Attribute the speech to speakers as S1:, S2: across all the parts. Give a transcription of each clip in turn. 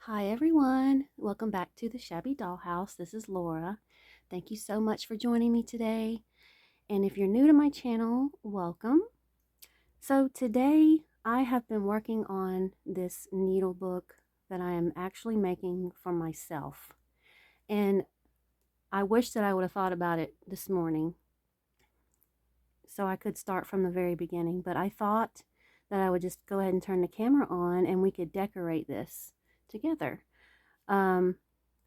S1: Hi everyone, welcome back to the Shabby Dollhouse. This is Laura. Thank you so much for joining me today. And if you're new to my channel, welcome. So today I have been working on this needle book that I am actually making for myself. And I wish that I would have thought about it this morning so I could start from the very beginning, but I thought that I would just go ahead and turn the camera on and we could decorate this together.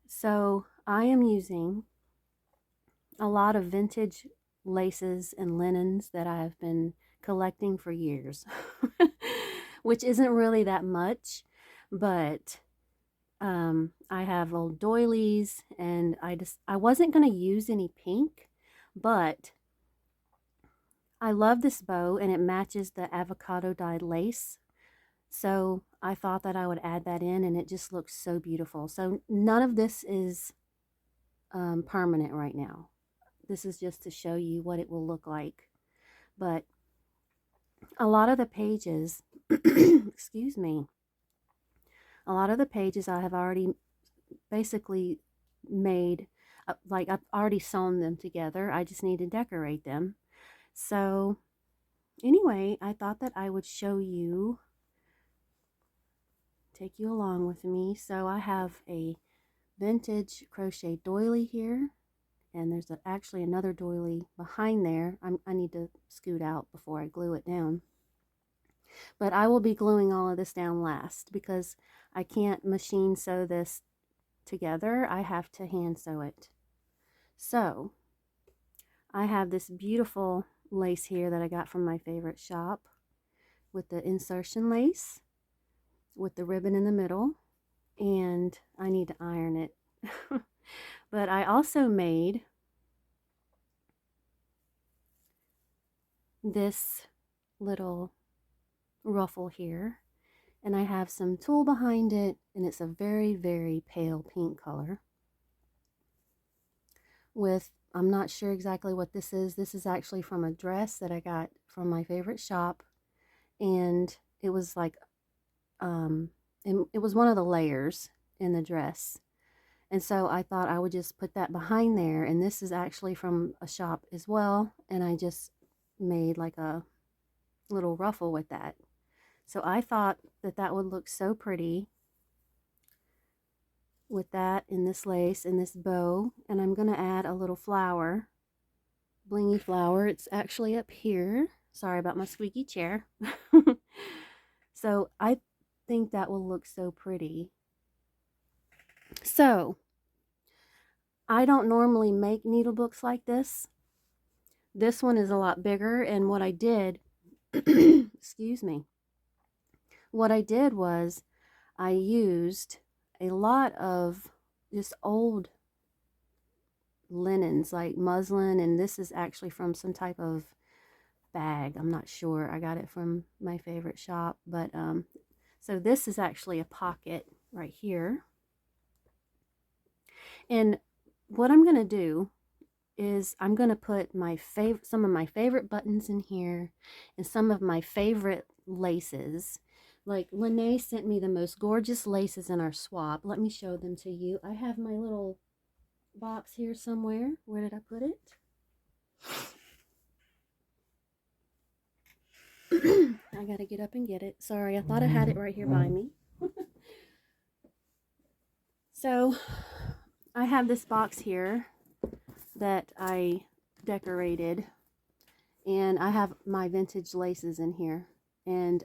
S1: So I am using a lot of vintage laces and linens that I have been collecting for years, which isn't really that much, but I have old doilies, and I wasn't going to use any pink, but I love this bow and it matches the avocado dyed lace. So I thought that I would add that in, and it just looks so beautiful. So none of this is permanent right now. This is just to show you what it will look like. But a lot of the pages, excuse me, a lot of the pages I have already basically made, like I've already sewn them together. I just need to decorate them. So anyway, I thought that I would show you, take you along with me. So I have a vintage crochet doily here, and there's actually another doily behind there. I need to scoot out before I glue it down. But I will be gluing all of this down last because I can't machine sew this together. I have to hand sew it. So I have this beautiful lace here that I got from my favorite shop with the insertion lace with the ribbon in the middle, and I need to iron it. But I also made this little ruffle here, and I have some tulle behind it, and it's a very, very pale pink color with, I'm not sure exactly what this is. This is actually from a dress that I got from my favorite shop, and it was like it was one of the layers in the dress, and so I thought I would just put that behind there. And this is actually from a shop as well, and I just made like a little ruffle with that. So I thought that that would look so pretty with that and this lace and this bow. And I'm going to add a little flower, blingy flower. It's actually up here. Sorry about my squeaky chair. So I think that will look so pretty. So I don't normally make needle books like this. This one is a lot bigger, and what I did, excuse me, what I did was I used a lot of just old linens like muslin, and this is actually from some type of bag. I'm not sure. I got it from my favorite shop, but so this is actually a pocket right here. And what I'm going to do is I'm going to put some of my favorite buttons in here and some of my favorite laces. Like Lene sent me the most gorgeous laces in our swap. Let me show them to you. I have my little box here somewhere. Where did I put it? I gotta get up and get it. Sorry, I thought I had it right here by me. So I have this box here that I decorated, and I have my vintage laces in here. And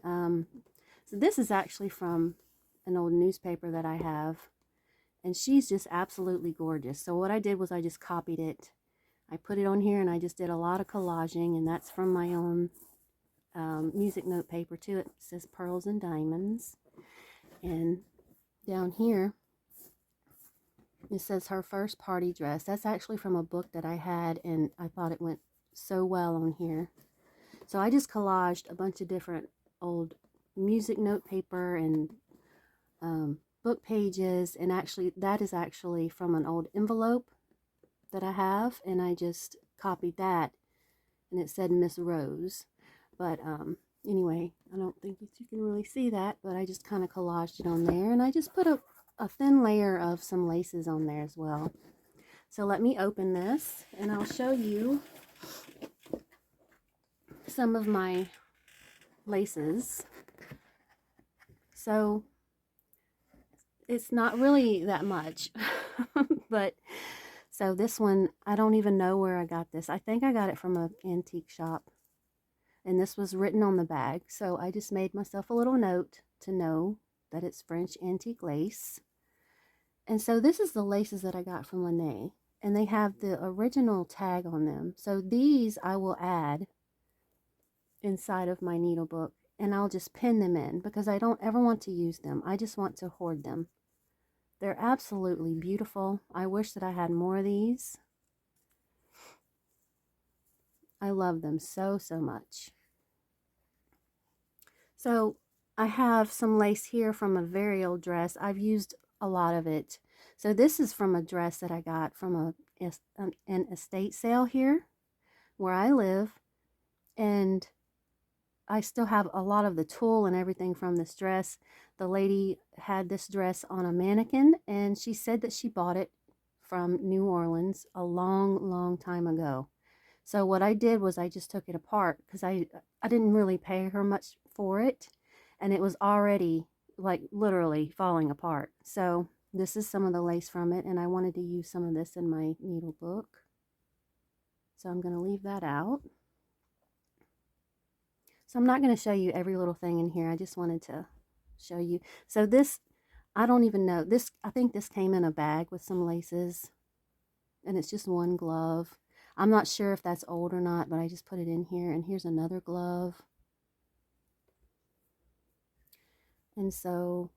S1: so this is actually from an old newspaper that I have, and she's just absolutely gorgeous. So what I did was I just copied it. I put it on here, and I just did a lot of collaging, and that's from my own music note paper too. It says Pearls and Diamonds. And down here it says her first party dress. That's actually from a book that I had, and I thought it went so well on here. So I just collaged a bunch of different old music note paper and book pages, and actually that is actually from an old envelope that I have, and I just copied that, and it said Miss Rose. But anyway, I don't think that you can really see that, but I just kind of collaged it on there, and I just put a a thin layer of some laces on there as well. So let me open this and I'll show you some of my laces. So it's not really that much, but so this one, I don't even know where I got this. I think I got it from an antique shop, and this was written on the bag. So I just made myself a little note to know that it's French antique lace. And so this is the laces that I got from 𝓚𝓪, and they have the original tag on them. So these I will add inside of my needle book, and I'll just pin them in because I don't ever want to use them. I just want to hoard them. They're absolutely beautiful. I wish that I had more of these. I love them so, so much. So I have some lace here from a very old dress. I've used a lot of it. So this is from a dress that I got from an estate sale here where I live. And I still have a lot of the tulle and everything from this dress. The lady had this dress on a mannequin, and she said that she bought it from New Orleans a long, long time ago. So what I did was I just took it apart because I didn't really pay her much for it, and it was already like literally falling apart. So this is some of the lace from it, and I wanted to use some of this in my needle book. So I'm going to leave that out. So I'm not going to show you every little thing in here. I just wanted to show you. So this, I don't even know. This, I think this came in a bag with some laces. And it's just one glove. I'm not sure if that's old or not, but I just put it in here. And here's another glove. And so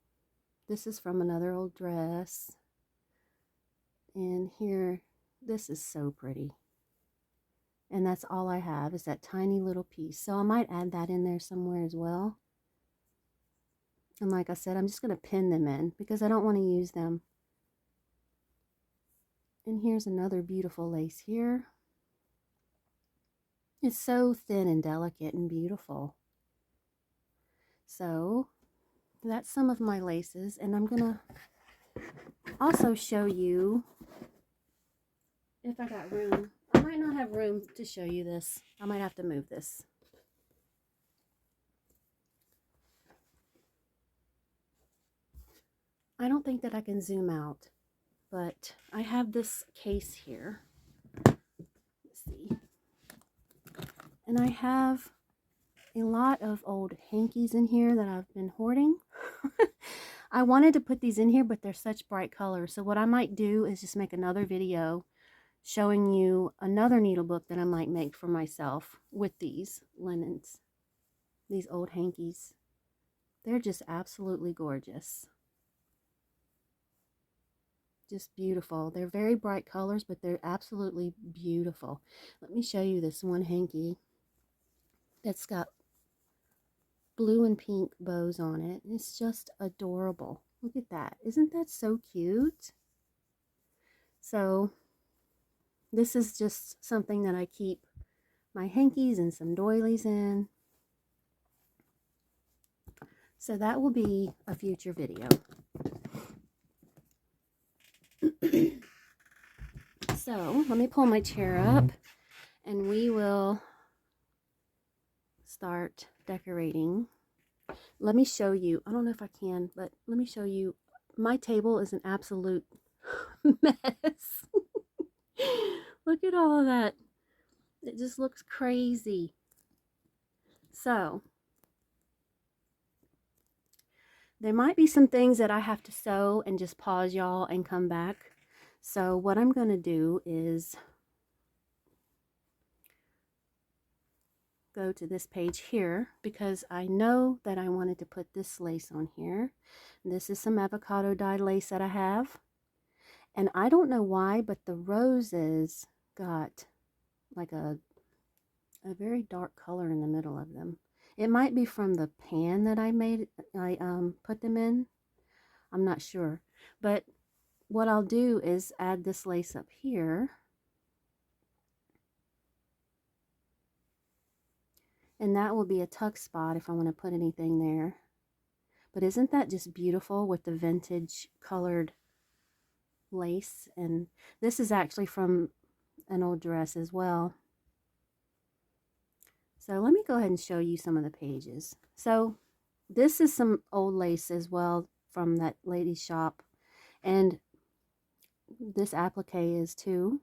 S1: this is from another old dress. And here, this is so pretty. And that's all I have is that tiny little piece. So I might add that in there somewhere as well. And like I said, I'm just going to pin them in because I don't want to use them. And here's another beautiful lace here. It's so thin and delicate and beautiful. So that's some of my laces. And I'm going to also show you, if I got room, I might not have room to show you this. I might have to move this. I don't think that I can zoom out, but I have this case here. Let's see. And I have a lot of old hankies in here that I've been hoarding. I wanted to put these in here, but they're such bright colors. So what I might do is just make another video showing you another needle book that I might make for myself with these linens, these old hankies. They're just absolutely gorgeous. Just beautiful. They're very bright colors, but they're absolutely beautiful. Let me show you this one hanky that's got blue and pink bows on it. It's just adorable. Look at that. Isn't that so cute? So this is just something that I keep my hankies and some doilies in. So that will be a future video. So let me pull my chair up and we will start decorating. Let me show you. I don't know if I can, but let me show you. My table is an absolute mess. Look at all of that. It just looks crazy. So there might be some things that I have to sew and just pause y'all and come back. So what I'm going to do is go to this page here because I know that I wanted to put this lace on here. This is some avocado dyed lace that I have. And I don't know why, but the roses got like a very dark color in the middle of them. It might be from the pan that I put them in. I'm not sure. But what I'll do is add this lace up here. And that will be a tuck spot if I want to put anything there. But isn't that just beautiful with the vintage colored lace? And this is actually from an old dress as well. So let me go ahead and show you some of the pages. So this is some old lace as well from that lady's shop. And this applique is too.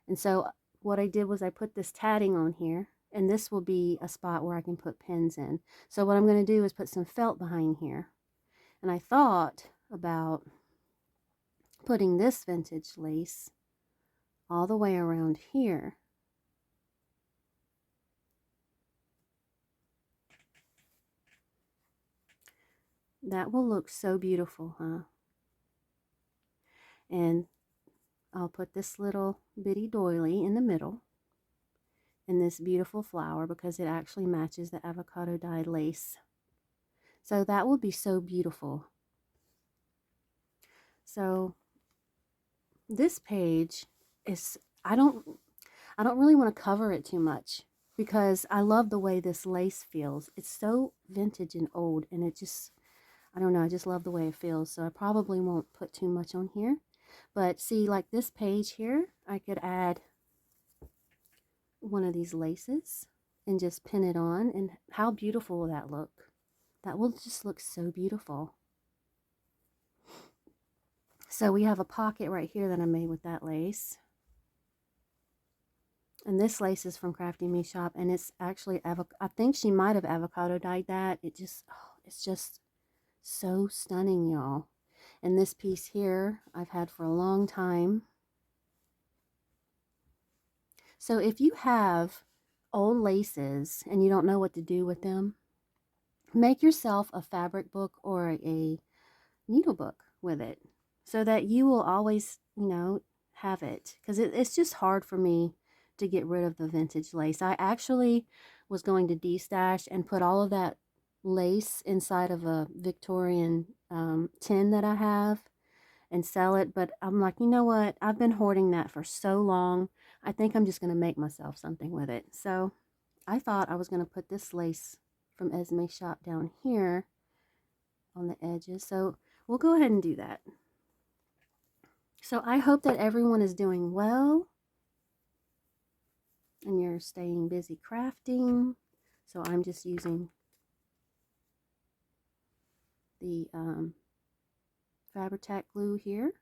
S1: And so what I did was I put this tatting on here, and this will be a spot where I can put pins in. So what I'm going to do is put some felt behind here. And I thought about putting this vintage lace all the way around here. That will look so beautiful, huh? And I'll put this little bitty doily in the middle and this beautiful flower because it actually matches the avocado dyed lace. So that will be so beautiful. So this page is, I don't really want to cover it too much because I love the way this lace feels. It's so vintage and old, and it just, I don't know, I just love the way it feels. So I probably won't put too much on here. But see, like this page here, I could add one of these laces and just pin it on. And how beautiful will that look? That will just look so beautiful. So we have a pocket right here that I made with that lace. And this lace is from Crafty Me Shop, and it's actually, I think she might have avocado dyed that. It just, oh, it's just so stunning, y'all. And this piece here, I've had for a long time. So if you have old laces and you don't know what to do with them, make yourself a fabric book or a needle book with it so that you will always, you know, have it. Because it's just hard for me to get rid of the vintage lace. I actually was going to destash and put all of that lace inside of a Victorian tin that I have and sell it, but I'm like, you know what, I've been hoarding that for so long, I think I'm just going to make myself something with it. So I thought I was going to put this lace from Esme's shop down here on the edges, so we'll go ahead and do that. So I hope that everyone is doing well and you're staying busy crafting. So I'm just using the Fabri-Tac glue here.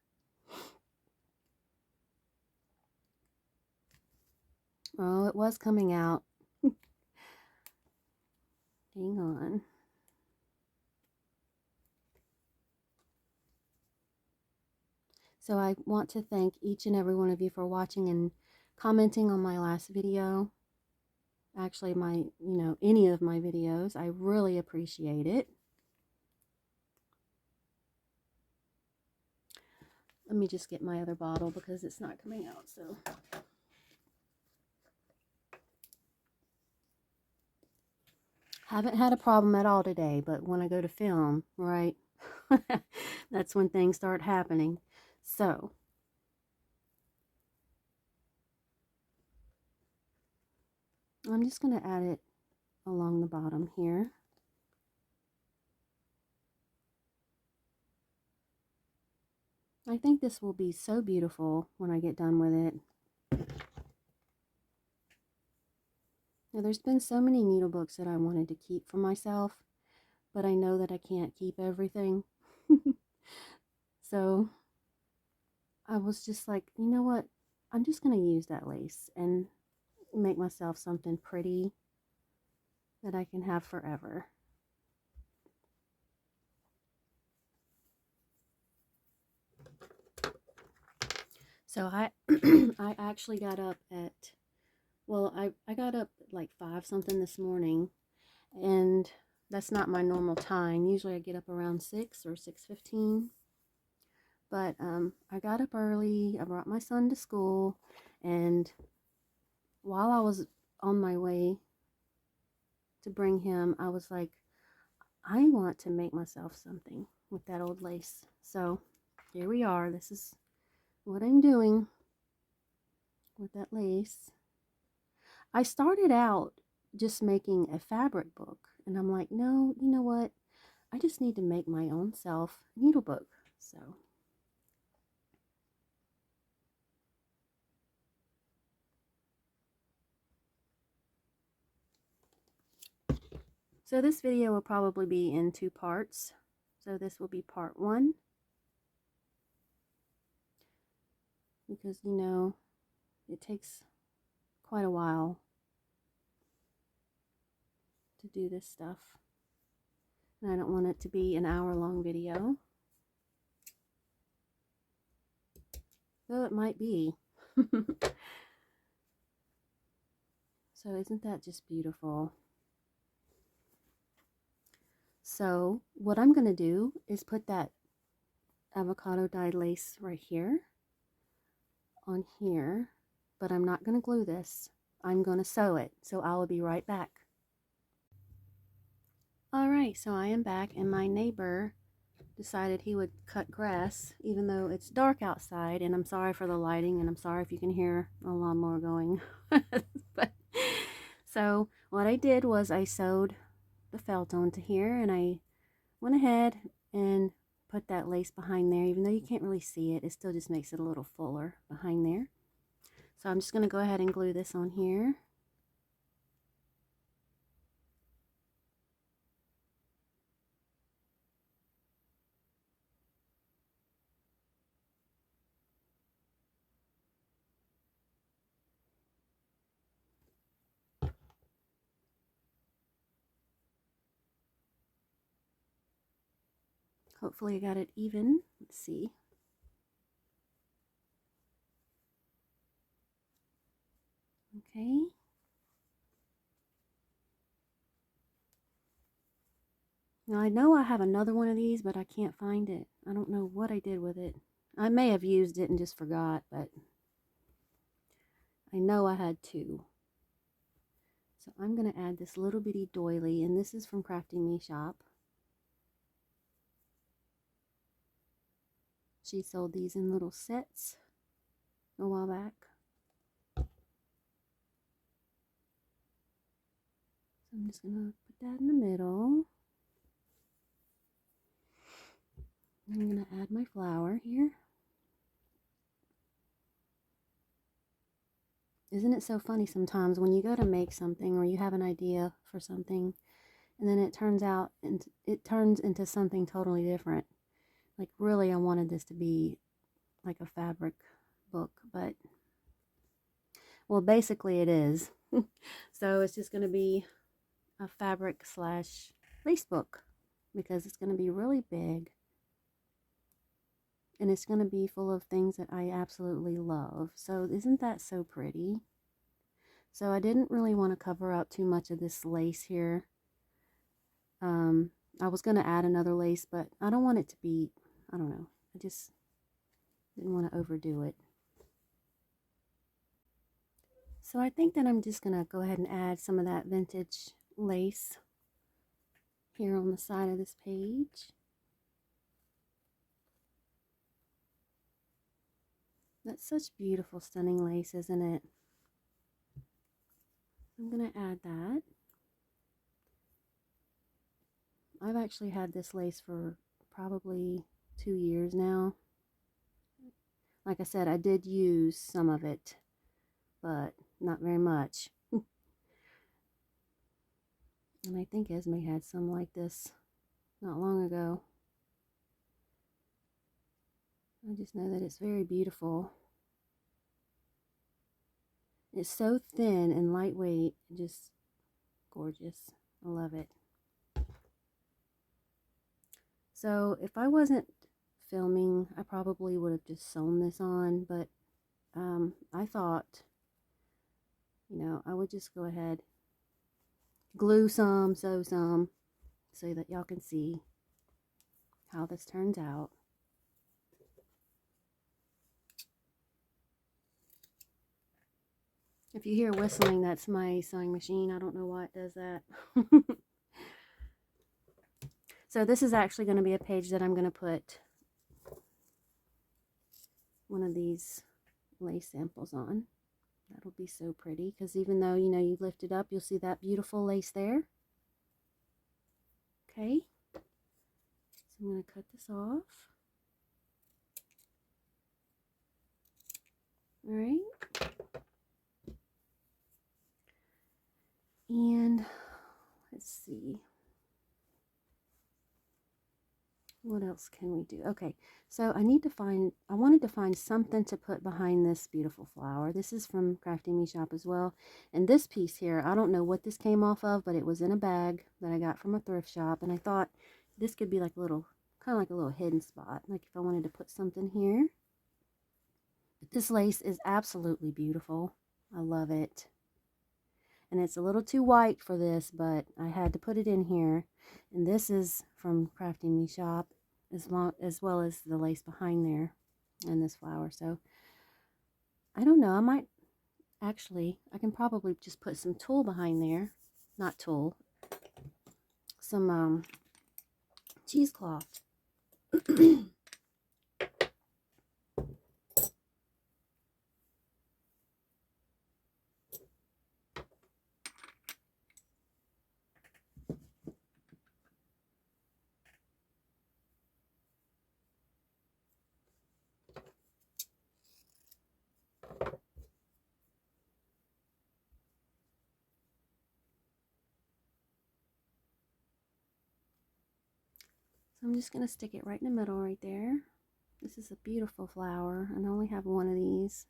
S1: Oh, it was coming out. Hang on. So I want to thank each and every one of you for watching and commenting on my last video. Actually, any of my videos. I really appreciate it. Let me just get my other bottle because it's not coming out, so. Haven't had a problem at all today, but when I go to film, right, that's when things start happening. So, I'm just going to add it along the bottom here. I think this will be so beautiful when I get done with it. Now, there's been so many needle books that I wanted to keep for myself, but I know that I can't keep everything. So I was just like, you know what? I'm just going to use that lace and make myself something pretty that I can have forever. So I I actually got up at, well, I got up at like 5 something this morning, and that's not my normal time. Usually I get up around 6 or 6:15. But I got up early. I brought my son to school, and while I was on my way to bring him, I was like, I want to make myself something with that old lace. So here we are. This is what I'm doing with that lace. I started out just making a fabric book, and I'm like, no, you know what? I just need to make my own self needlebook. So this video will probably be in 2 parts. So this will be part 1. Because, you know, it takes quite a while to do this stuff. And I don't want it to be an hour-long video. Though it might be. So isn't that just beautiful? So what I'm going to do is put that avocado dyed lace right here on here, but I'm not going to glue this. I'm going to sew it, so I will be right back. Alright, so I am back, and my neighbor decided he would cut grass even though it's dark outside, and I'm sorry for the lighting, and I'm sorry if you can hear a lawnmower going. So what I did was I sewed the felt onto here, and I went ahead and put that lace behind there. Even though you can't really see it, it still just makes it a little fuller behind there. So I'm just going to go ahead and glue this on here. Hopefully I got it even. Let's see. Okay. Now I know I have another one of these, but I can't find it. I don't know what I did with it. I may have used it and just forgot, but I know I had 2. So I'm going to add this little bitty doily, and this is from Crafty Me shop. She sold these in little sets a while back. So I'm just going to put that in the middle. I'm going to add my flower here. Isn't it so funny sometimes when you go to make something or you have an idea for something and then it turns out and it turns into something totally different. Like really I wanted this to be like a fabric book, but well basically it is. So it's just going to be a fabric / lace book because it's going to be really big. And it's going to be full of things that I absolutely love. So isn't that so pretty? So I didn't really want to cover up too much of this lace here. I was going to add another lace, but I don't want it to be, I don't know. I just didn't want to overdo it. So I think that I'm just going to go ahead and add some of that vintage lace here on the side of this page. That's such beautiful, stunning lace, isn't it? I'm going to add that. I've actually had this lace for probably 2 years now. Like I said, I did use some of it, but not very much. And I think Esme had some like this not long ago. I just know that it's very beautiful. It's so thin and lightweight, just gorgeous. I love it. So if I wasn't filming, I probably would have just sewn this on, but I thought, you know, I would just go ahead, glue some, sew some, so that y'all can see how this turns out. If you hear whistling, that's my sewing machine. I don't know why it does that. So this is actually going to be a page that I'm going to put one of these lace samples on. That'll be so pretty, because even though, you know, you lift it up, you'll see that beautiful lace there. Okay. So I'm going to cut this off. All right. And let's see. What else can we do? Okay, so I wanted to find something to put behind this beautiful flower. This is from Crafty Me Shop as well. And this piece here, I don't know what this came off of, but it was in a bag that I got from a thrift shop. And I thought this could be like a little, kind of like a little hidden spot. Like if I wanted to put something here. This lace is absolutely beautiful. I love it. And it's a little too white for this, but I had to put it in here. And this is from Crafty Me Shop, as well as the lace behind there and this flower. So I don't know, I might actually, I can probably just put some tulle behind there. Not tulle, some cheesecloth. So I'm just going to stick it right in the middle right there. This is a beautiful flower, and I only have one of these.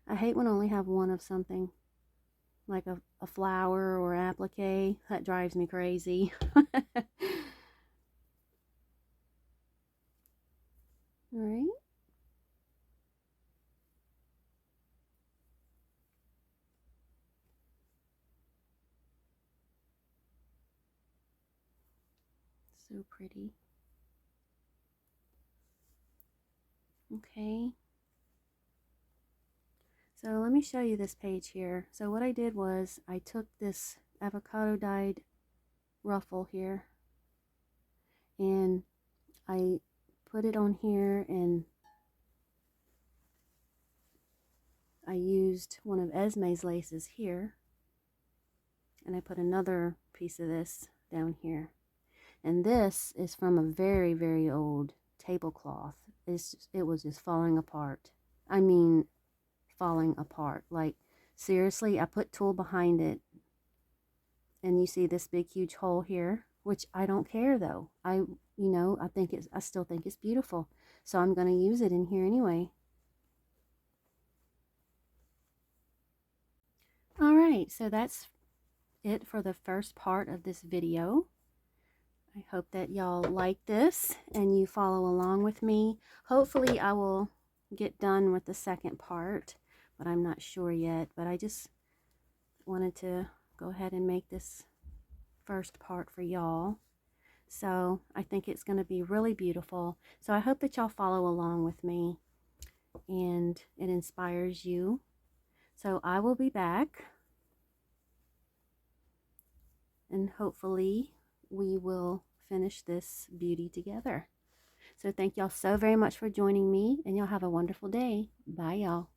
S1: I hate when I only have one of something, like a flower or applique. That drives me crazy. All right. So pretty. Okay. So let me show you this page here. So what I did was I took this avocado dyed ruffle here and I put it on here, and I used one of Esme's laces here, and I put another piece of this down here. And this is from a very, very old tablecloth. It was just falling apart. I mean, falling apart. Like, seriously, I put tulle behind it, and you see this big huge hole here, which I don't care though. I still think it's beautiful, so I'm going to use it in here anyway. All right, so that's it for the first part of this video. I hope that y'all like this and you follow along with me. Hopefully I will get done with the second part, but I'm not sure yet. But I just wanted to go ahead and make this first part for y'all. So I think it's going to be really beautiful. So I hope that y'all follow along with me and it inspires you. So I will be back, and hopefully we will finish this beauty together. So thank y'all so very much for joining me, and y'all have a wonderful day. Bye, y'all.